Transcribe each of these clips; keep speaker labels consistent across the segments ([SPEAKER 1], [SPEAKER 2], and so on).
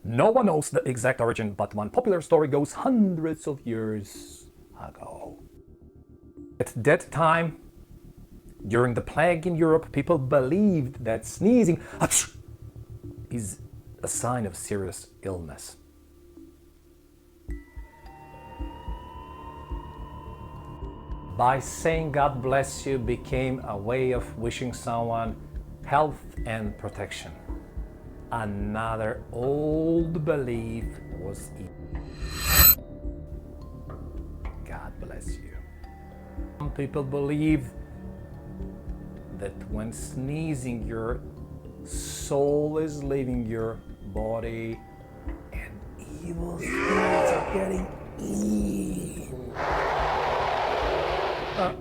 [SPEAKER 1] No one knows the exact origin, but one popular story goes hundreds of years ago. At that time, during the plague in Europe, people believed that sneezing is a sign of serious illness. By saying God bless you became a way of wishing someone health and protection. Another old belief was God bless you. Some people believe that when sneezing, your soul is leaving your body and evil spirits are getting in.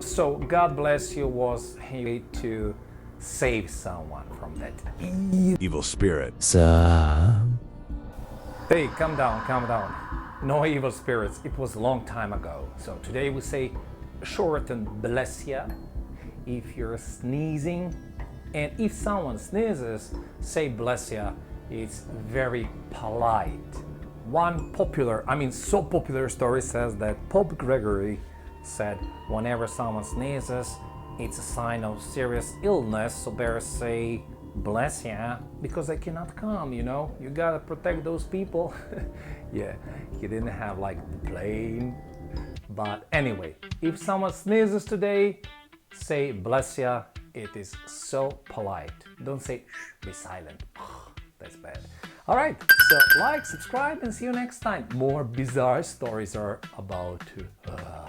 [SPEAKER 1] So God bless you was a way to save someone from that
[SPEAKER 2] evil spirit.
[SPEAKER 1] Hey, calm down, calm down. No evil spirits, it was a long time ago. So today we say shorten bless ya if you're sneezing, and if someone sneezes, say bless ya. It's very polite. One popular, so popular story says that Pope Gregory said whenever someone sneezes, it's a sign of serious illness, so better say bless ya, because they cannot come, you gotta protect those people. Yeah, he didn't have like the plane. But anyway, if someone sneezes today, say bless ya. It is so polite. Don't say shh, be silent. That's bad. All right, so like, subscribe, and see you next time. More bizarre stories are about to